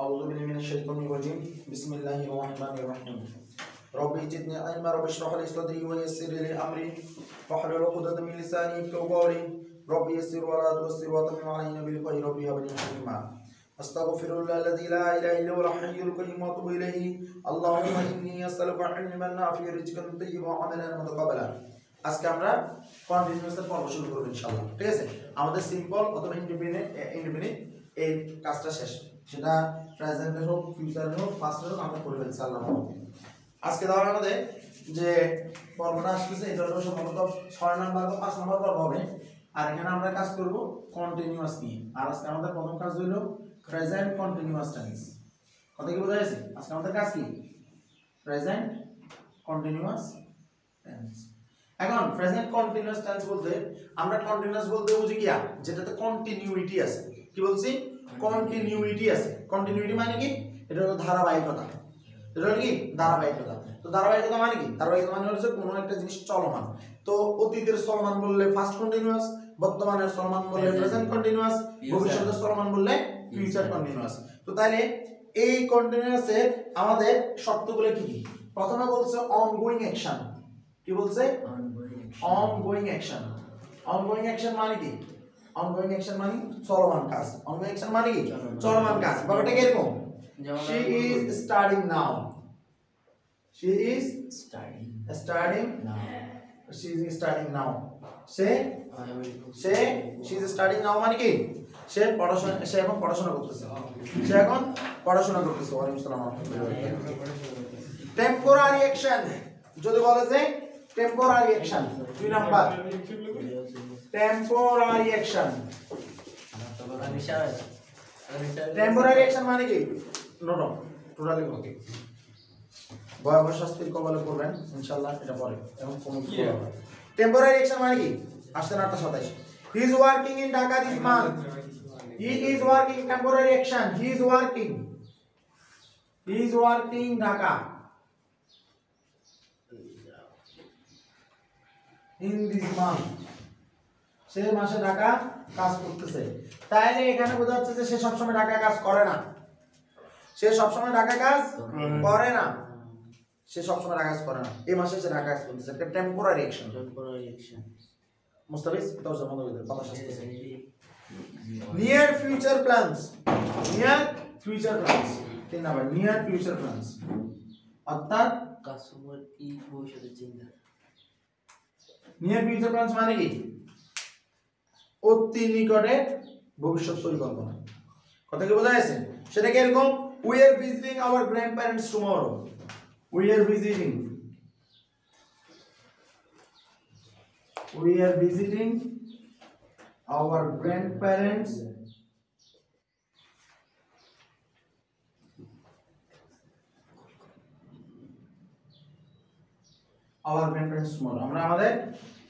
أعوذ بالله من الشيطان الرجيم بسم الله الرحمن الرحيم ربي زدني علما رب اشرح لي صدري ويسر لي أمري واحلل عقدة من لساني يفقهوا قولي ربي يسر ولا تعسر وتمم علينا بالخير ربي هب لي حكمة أستغفر الله الذي لا إله إلا هو الحي القيوم وأتوب إليه اللهم إني أسألك علما نافعا رزقا طيبا وعملا متقبلا আজকে আমরা কন্টিনিউয়াসের পর্ব শুরু করব ইনশাআল্লাহ ঠিক আছে আমাদের সিম্পল অথবা ইনডিফিনিট এই কাজটা শেষ সেটা প্রেজেন্টের হোক ফিউচারের হোক পাস্টের হোক আমরা করে ফেলছি আল্লাহর রহমতে আজকে তাহলে আমাদের যে পর্বটা আসছে এটা হলো সম্ভবত 6 নাম্বার বা 5 নাম্বার পর্ব হবে আর এখানে আমরা কাজ করব কন্টিনিউয়াস নিয়ে আর আজকে আমাদের প্রথম কাজ হলো প্রেজেন্ট কন্টিনিউয়াস টেন্স কথা কি বোঝা গেছে আজকে আমাদের কাজ কি প্রেজেন্ট কন্টিনিউয়াস টেন্স এখন প্রেজেন্ট কন্টিনিউয়াস টেন্স বলতে আমরা কন্টিনিউয়াস বলতে বুঝি কি যেটাতে কন্টিনিউইটি আছে কি বলছি কন্টিনিউইটি আছে কন্টিনিউইটি মানে কি এটা হলো ধারাবাহিকতা এটা হলো কি ধারাবাহিকতা তো ধারাবাহিকতা মানে কি ধারাবাহিকতা মানে হচ্ছে কোনো একটা জিনিস চলমান তো অতীতের চলমান বললে ফাস্ট কন্টিনিউয়াস বর্তমানের চলমান বললে প্রেজেন্ট কন্টিনিউয়াস ভবিষ্যতের চলমান বললে ফিউচার কন্টিনিউয়াস তো তাহলে এই কন্টিনিউয়াসের আমাদের শর্তগুলো কি কি প্রথমে বলছে অনগোইং অ্যাকশন কি বলছে ongoing action ongoing action মানে কি ongoing action মানে চলমান কাজ ongoing action মানে কি চলমান কাজ ব্যাপারটা কি এরকম she is studying now she is studying now she is studying now she is studying now মানে কি সে এখন পড়াশোনা করতেছে ওয়ালাইকুম আসসালাম টেম্পোরারি অ্যাকশন যদি বলে যে temporary action 2 number temporary action মানে কি নো টোটালি ওকে ভয়াবহ শাস্তির কবলে পড়বেন ইনশাআল্লাহ এটা পরে এবং কোন কি temporary action মানে কি আসছে না 827 he is working in Dhaka this month he is working temporary action he is working Dhaka in this month সে মাসে ঢাকা কাজ করতেছে তাইলে এখানে বোঝা যাচ্ছে যে সে সব সময় ঢাকা কাজ করে না এই মাসে সে ঢাকা কাজ করতেছে এটা টেম্পোরারি অ্যাকশন মুস্তাফিজ তরজমা করে দাও কথা আসছে নিয়ার ফিউচার প্ল্যানস তিন নাম্বার নিয়ার ফিউচার প্ল্যানস অর্থাৎ কাস্টমার কি ভবিষ্যতের চিন্তা নিয়ার ফিউচার প্ল্যানস মানে কি অতি নিকটে ভবিষ্যৎ পরিকল্পনা কথা কি বোঝা গেছে সেটা কি এরকম we are visiting our grandparents tomorrow we are visiting our grandparents tomorrow আমরা আমাদের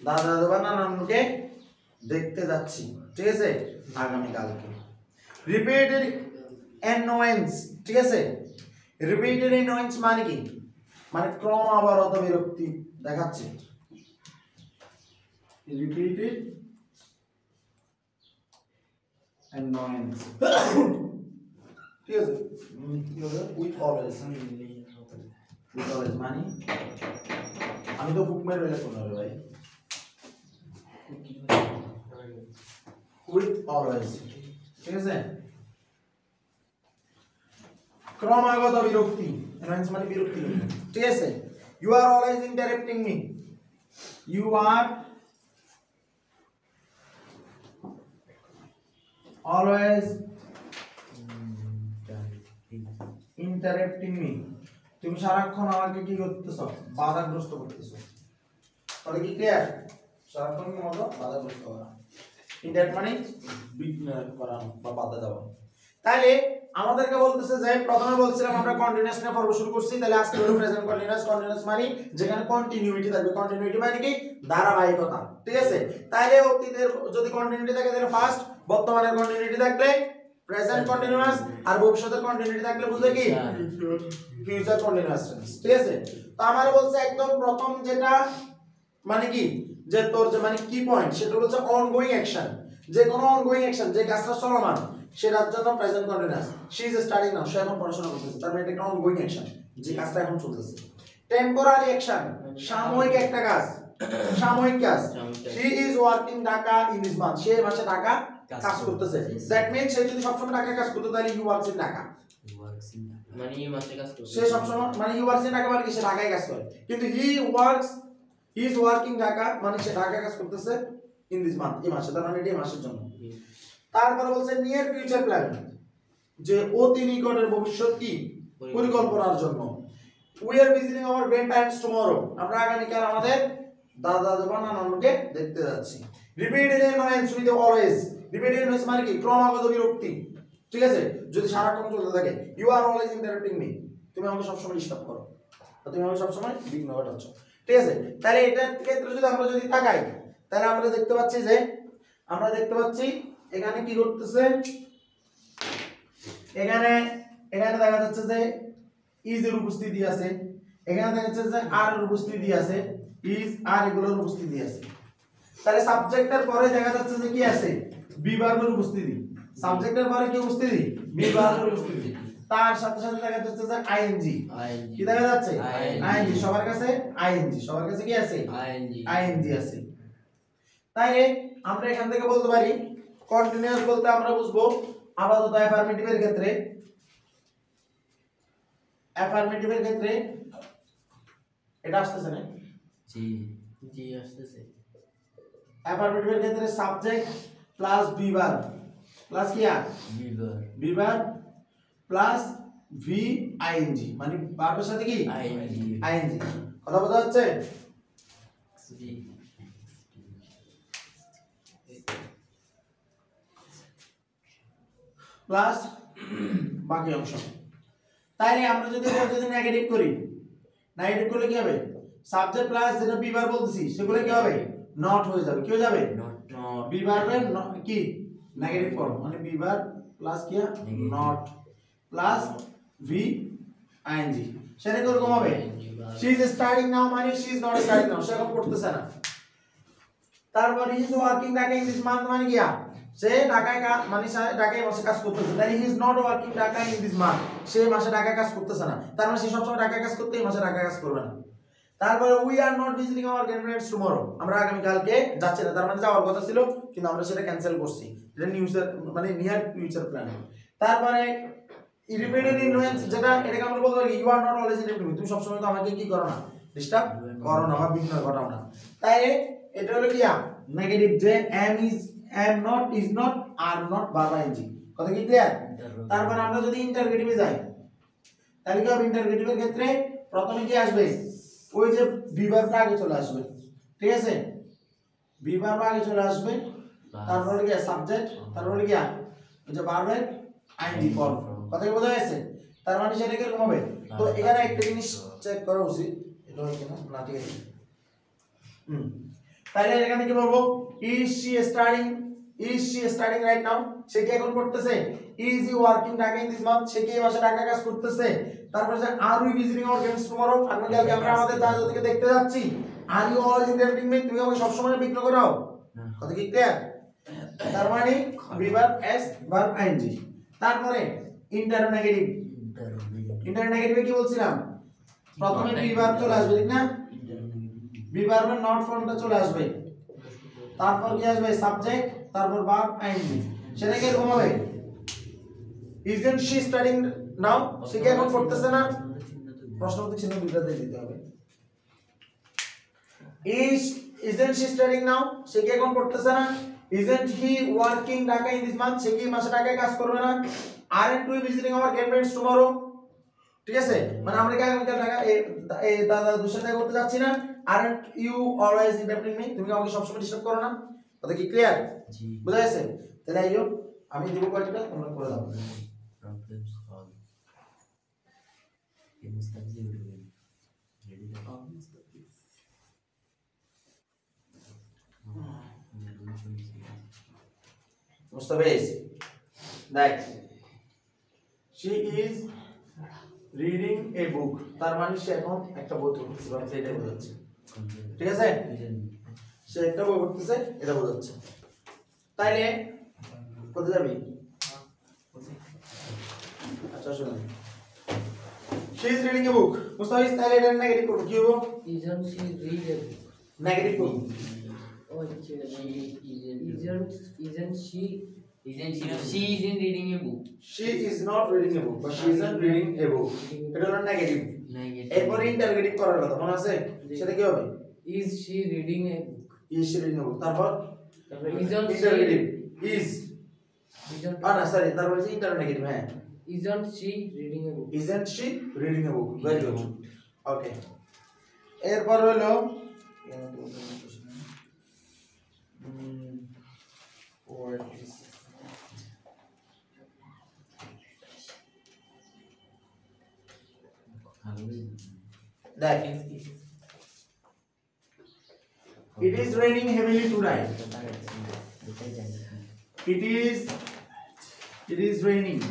দাদা দাদা নানাকে দেখতে যাচ্ছি ঠিক আছে আগামী কালকে রিপিটেড অ্যানোয়েন্স ঠিক আছে রিপিটেড অ্যানোয়েন্স মানে কি মানে ক্রমাবর্তিত বিরক্তি দেখাচ্ছে রিপিটেড অ্যানোয়েন্স ঠিক আছে উইথ অলওয়েজ মানে আমি তো বুক মেরে লেখো না রে ভাই উইথ অলওয়েজ ঠিক আছে ক্রমাগত বিরক্তি এনহান্স মানে বিরক্তি ঠিক আছে you are always interrupting me you are always interrupting me তুমি সারাক্ষণ আমাকে কি করতেছো বাধাগ্রস্ত করতেছো তাহলে কি ক্লিয়ার সারাক্ষণ কি মতো বাধাগ্রস্ত করা ইন্টারাপ্ট মানে বিঘ্ন করা বা বাধা দেওয়া তাহলে আমাদেরকে বলতেছে যে প্রথমে বলছিলাম আমরা কন্টিনিউয়াস নিয়ে পর্ব শুরু করছি তাহলে আজকে হলো প্রেজেন্ট কন্টিনিউয়াস মানে যেখানে কন্টিনিউইটি থাকবে কন্টিনিউইটি মানে কি ধারাবাহিকতা ঠিক আছে তাহলে অতীতের যদি কন্টিনিউইটি থাকে তাহলে ফার্স্ট বর্তমানের কন্টিনিউইটি থাকলে প্রেজেন্ট কন্টিনিউয়াস আর ভবিষ্যতের কন্টিনিউইটি থাকলে বুঝলে কি ফিউচার কন্টিনিউয়াস টেন্স ঠিক আছে তো আমার বলছে একদম প্রথম যেটা মানে কি যে তোর যে মানে কি পয়েন্ট সেটা হচ্ছে অনগোইং অ্যাকশন যে কোনো অনগোইং অ্যাকশন যে কাজটা চলমান সেটার জন্য present continuous she is studying now সে এখন পড়াশোনা করতেছে তার মানে এটা একটা অনগোইং অ্যাকশন যে কাজটা এখন চলতেছে টেম্পোরারি অ্যাকশন সাময়িক একটা কাজ সাময়িক কাজ she is working Dhaka in this month সে মাসে ঢাকা কাজ করতেছে দ্যাট মিন্স সে যদি সবসময় ঢাকা কাজ করতে তাহলে ইউ ওয়ার্কস ইন ঢাকা মানে এই মাসে কাজ করতে সে সবসময় মানে ইউ ওয়ার্কস ইন ঢাকা মানে কি সে ঢাকায় কাজ করে কিন্তু he works he is working Dhaka মানে সে ঢাকা কাজ করতেছে ইন দিস মান্থ এই মাসে তার মানে এই মাসের জন্য তারপরে বলছে নিয়ার ফিউচার প্ল্যান যে অতি নিকটের ভবিষ্যৎ কি পরিকল্পনার জন্য we are visiting our grandparents tomorrow আমরা আগামী কাল আমাদের দাদা দাদু নানাকে দেখতে যাচ্ছি repeated annoyance with always repeated annoyance মানে কি ক্রমাগত বিরক্তি ঠিক আছে যদি সারাক্ষণ চলতে থাকে you are always interrupting me তুমি আমাকে সব সময় ডিস্টার্ব করো তুমি আমাকে সব সময় বিঘ্ন ঘটাচ্ছ ঠিক আছে তাহলে এটার ক্ষেত্রে যদি আমরা তাকাই তাহলে আমরা দেখতে পাচ্ছি যে এখানে কি করতেছে এখানে দেখা যাচ্ছে যে ইজ এর উপস্থিতি আছে এখানে দেখা যাচ্ছে যে আর এর উপস্থিতি আছে ইজ আর এগুলোর উপস্থিতি আছে তাহলে সাবজেক্টের পরে দেখা যাচ্ছে যে কি আছে বি ভার্বের উপস্থিতি সাবজেক্টের পরে কি উপস্থিতি বি ভার্বের উপস্থিতি তার সাথে সাথে দেখা যাচ্ছে যে আইএনজি কি দেখা যাচ্ছে আইএনজি সবার কাছে কি আছে আইএনজি আছে তাই আমরা এখান থেকে বলতে পারি কন্টিনিউয়াস বলতে আমরা বুঝবো আপাতত অ্যাফার্মেটিভের ক্ষেত্রে এটা আসতেছে না জি আসতেছে অ্যাফার্মেটিভের ক্ষেত্রে subject plus be verb plus কি আর be verb plus V I N G মানে ভার্বের সাথে কি আইএনজি কথা বোঝা যাচ্ছে প্লাস বাকি অংশ তাইলে আমরা যদি নেগেটিভ করি নেগেটিভ করলে কি হবে সাবজেক্ট প্লাস যেটা বি ভার্ব বলতেছি সেগুলো কি হবে নট হয়ে যাবে কি হয়ে যাবে বি ভার্বের কি নেগেটিভ ফর্ম মানে বি ভার্ব প্লাস কি নট প্লাস ভি আইএনজি সেটা কিরকম হবে শি ইজ স্টাডিং নাও মানে she is not studying now সে এখন পড়তেছে না তারপর he is working Dhaka in this month মানে কি সে ঢাকায় মানে ঢাকায় মাসে কাজ করতেছে তাই he is not working Dhaka in this month সে মাসে ঢাকায় কাজ করতেছে না তার মানে সে সবসময় ঢাকায় কাজ করতে এই মাসে ঢাকায় কাজ করবে না তারপরে we are not visiting our grandparents tomorrow আমরা আগামী কালকে যাচ্ছি না তার মানে যাওয়ার কথা ছিল কিন্তু আমরা সেটা ক্যান্সেল করছি এটা নিউজের মানে নিয়ার ফিউচার প্ল্যান তারপরে রিপিটেড ইনফ্লুয়েন্স যেটা এটাকে আমরা বলতে পারি you are not always interrupting তুমি সব সময় তো আমাকে কি করো না ডিস্টার্ব করো না বা বিঘ্ন ঘটাও না তাই এটা হলো কি নেগেটিভ যে am not is not are not verb ing কথা কি ক্লিয়ার তারপর আমরা যদি ইন্টারগেটিভে যাই তাহলে কি হবে ইন্টারগেটিভের ক্ষেত্রে প্রথমে কি আসবে ওই যে বি ভার্বটা আগে চলে আসবে ঠিক আছে বি ভার্ব আগে চলে আসবে তারপর কি সাবজেক্ট তারপর কি ওই যে ভার্বের আইএনজি ফর্ম কথা কি বোঝা গেছে তার মানে সেটা কি রকম হবে তো এখানে একটা জিনিস চেক করা উচিত এটা হয় কিনা না ঠিক আছে তাহলে এখানে কি বলবো is she studying right now সে কি এখন পড়তেছে is he working Dhaka in this month সে কি এই মাসে ঢাকা কাজ করতেছে তারপর যে are we visiting our friends tomorrow আগামী কালকে আমরা আমাদের দাদাদেরকে দেখতে যাচ্ছি are you always interrupting me তুমি আমাকে সব সময় বিঘ্ন করো কথা কি ক্লিয়ার তার মানে verb s verb ing তারপরে ইন্টারনেগেটিভে কি বলছিলাম প্রথমে বি ভার্ব চলে আসবে ঠিক না বি ভার্বের নট ফর্মটা চলে আসবে তারপর কি আসবে সাবজেক্ট তারপর ভার্ব আইএনজি সেটা কি এরকম হবে isn't she studying now সে কি এখন পড়তেছে না প্রশ্নবোধক চিহ্ন দুটো দিয়ে দিতে হবে isn't she studying now সে কি এখন পড়তেছে না isn't he working Dhaka in this month সে কি মাসে ঢাকায় কাজ করবে না aren't we visiting our grandparents tomorrow ঠিক আছে মানে আমরা কি আগামী কাল ঢাকা এই দাদা দুসাথে করতে যাচ্ছি না aren't you always interrupting me তুমি আমাকে সব সময় ডিস্টার্ব করো না কথা কি ক্লিয়ার জি বুঝা গেছে তাহলে আইও আমি দেব কয়েকটা তোমরা করে দাও প্রবলেম সলভ এই মুস্তাফিজ রেডি দাও মুস্তাফিজ দেখ she is reading a book তার মানে সে এখন একটা বই পড়তেছে বা এটাই বোঝাচ্ছে ঠিক আছে সে একটা বই পড়তেছে এটা বোঝাচ্ছে তাইলে কোথায় যাবি আচ্ছা শুনুন she is reading a book Mustafiz তাহলে এটা নেগেটিভ করব কি হবে Isn't she read a book? Negative করব Oh, actually, isn't she? She isn't reading a book. she is not reading a book but she isn't reading a book এটা হলো negative এরপর interrogative করার কথা মনে আছে সেটা কি হবে Is she reading a book? is she reading a book তারপর Isn't interrogative she? is Isn't, না সরি তারপর হচ্ছে ইন্টারনেগেটিভ হ্যাঁ isn't she reading a book? isn't she reading a book very good okay এরপর হলো what is that it is raining heavily tonight it is raining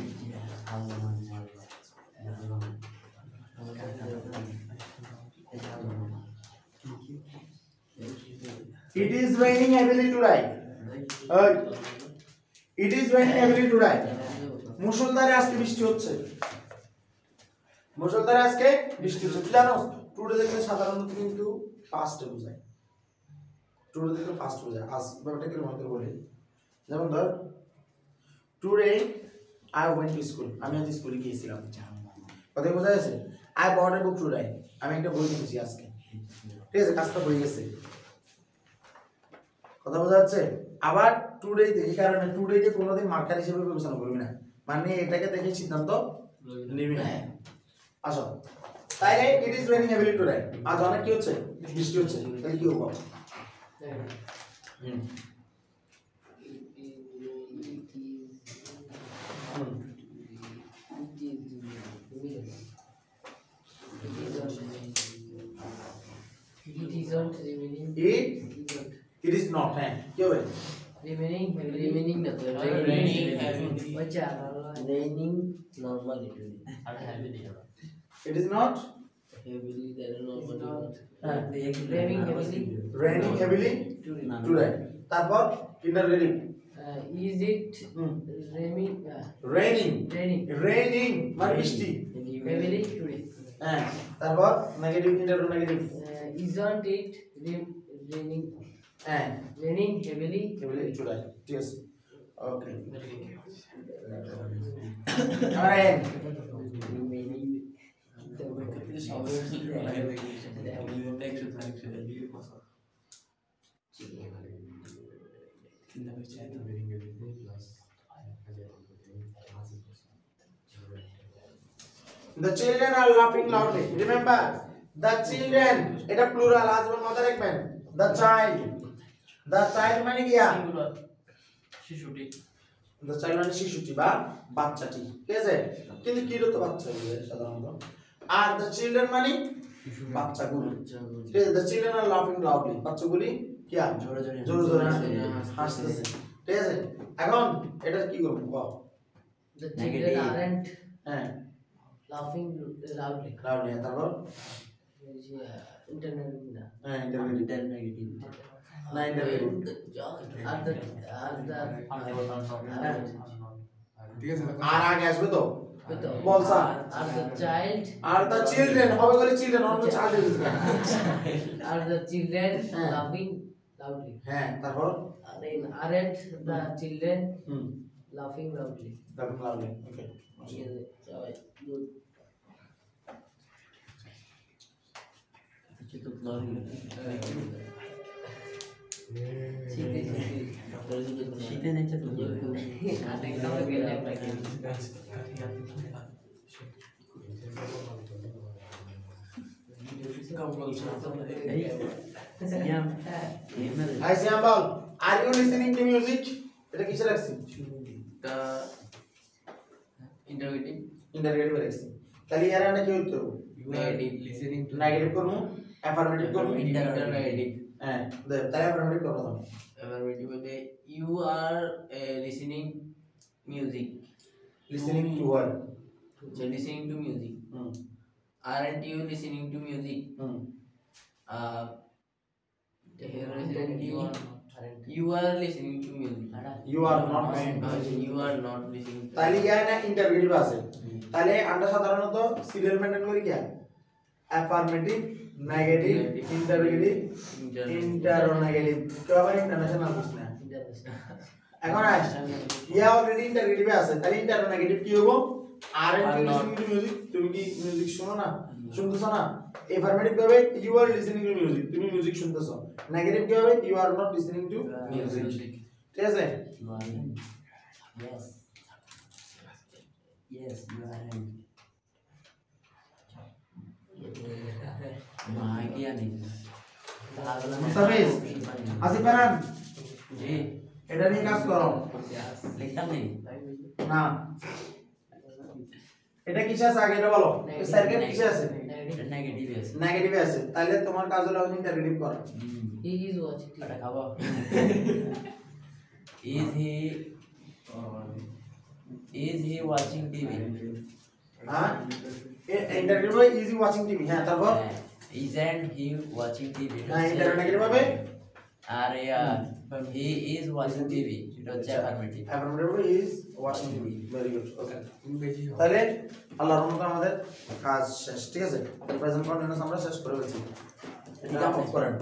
it is raining heavily tonight it is raining heavily tonight মুষলধারে আজকে বৃষ্টি হচ্ছে মুষলধারে আজকে বৃষ্টি হচ্ছে তুই জানো টুডে দেখলে সাধারণত কিন্তু পাস্টে বোঝায় টুডে দেখলে পাস্ট বোঝায় আজ ব্যাপারটা কি মনে করে বলি যেমন ধর today I went to school আমি আজ স্কুলে গিয়েছিলাম কথা বোঝা যাচ্ছে I bought A book today আমি একটা বই কিনেছি আজকে ঠিক আছে কাজটা হয়ে গেছে কথা বোঝা যাচ্ছে আবার টুডে এই কারণে টুডে কে কোনোদিন মার্কার হিসেবে বিবেচনা করবি না মানে এটাকে দেখে সিদ্ধান্ত নিবি না আসো তাইলে it is raining heavily today আজ অনেক কি হচ্ছে বৃষ্টি হচ্ছে তাহলে কি হবে It isn't remaining. it is not হ্যাঁ কি হবে Remaining. না তো Raining. raining আচ্ছা raining normal আর heavily it is not heavily there is normal Raining heavily. raining heavily today তারপর interrogative Is it raining? raining Raining মানে বৃষ্টি heavily today. হ্যাঁ তারপর নেগেটিভ ইন্টারনেগেটিভ Isn't it raining? হ্যাঁ Raining heavily. heavily today ঠিক আছে ওকে alright The children are laughing loudly. Remember, the children. এটা plural আসবে মাথায় রাখবেন. The child. The child মানে কি? শিশুটি The child মানে শিশুটি বা বাচ্চাটি। ঠিক আছে? কিন্তু কি তো বাচ্চা বলে সাধারণত। আর the children মানে বাচ্চাগুলো। ঠিক আছে? The children are laughing loudly. বাচ্চাগুলি কি? জোরে জোরে হাসতেছে। ঠিক আছে? এখন এটা কি করব? The children aren't হ্যাঁ laughing loudly. loudly তারপর Internet না. হ্যাঁ ইন্টারনেগেটিভ না ইন্টারনেগেটিভ আর আগে আসবে তো বলছা Are the child? R the children হবে বলে children অন্য চাইল্ড Are the children হ্যাঁ। laughing loudly? হ্যাঁ তারপর Aren't the children hmm laughing loudly? তারপর লাভলি ওকে Good. শীতে নিচে তো আই সিয়াম্বল are you listening to music এটা কিসে রাখছি তা ইন্টারোগেটিভ ইন্টারনেগেটিভ রাখছি তাহলে এর আন্ডার কি হইতো নেগেটিভ লিসেনিং টু নেগেটিভ করব অ্যাফার্মেটিভ করব ইন্টারোগেটিভ হ্যাঁ তাই অ্যাফার্মেটিভ করব না অ্যাফার্মেটিভ বলতে you are listening music listening to what so listening to music aren't you listening to music hmm here listening you are Aren't. You are listening to music. You are not listening to music. You are not listening to তাহলে কি না interrogative আছে তাহলে আমরা সাধারণত serial maintain করি কি affirmative negative interrogative ইন্টারোনেগেটিভ কেউ আবার ইন্টারন্যাশনাল বুঝ না এখন আসছে ইয়া অলরেডি ইন্টারোগেটিভ আছে তাহলে ইন্টারোনেগেটিভ কি হবে আর এন্ড লিসনিং টু মিউজিক তুমি কি মিউজিক শোনো না শুনতেছো না এফার্মেটিভ কি হবে you are listening to music তুমি মিউজিক শুনতেছো নেগেটিভ কি হবে you are not listening to music ঠিক আছে You are in. Yes. Yes, you are in. My dear Mustafiz Asif Farhan जी এটা নিয়ে কাজ করো लिखता नहीं না এটা কিসে আছে আগে এটা বলো সার্কিট কিসে আছে नेगेटिव है নেগেটিভ আছে তাহলে তোমার কাজ হলো ইন্টারোগেটিভ করা He is watching TV. बड़ा खावा is he watching TV হ্যাঁ ইন্টারোগেটিভ ইজি ওয়াচিং টিভি হ্যাঁ তারপর isn't he watching TV হ্যাঁ ইন্টারোগেটিভ হবে are he is watching TV এটা হচ্ছে affirmative affirmative is watching TV very good okay তাহলে আল্লাহর রহমতে আমাদের কাজ শেষ ঠিক আছে প্রেজেন্ট কন্টিনিউয়াস আমরা শেষ করে ফেলছি এটা অফ করেন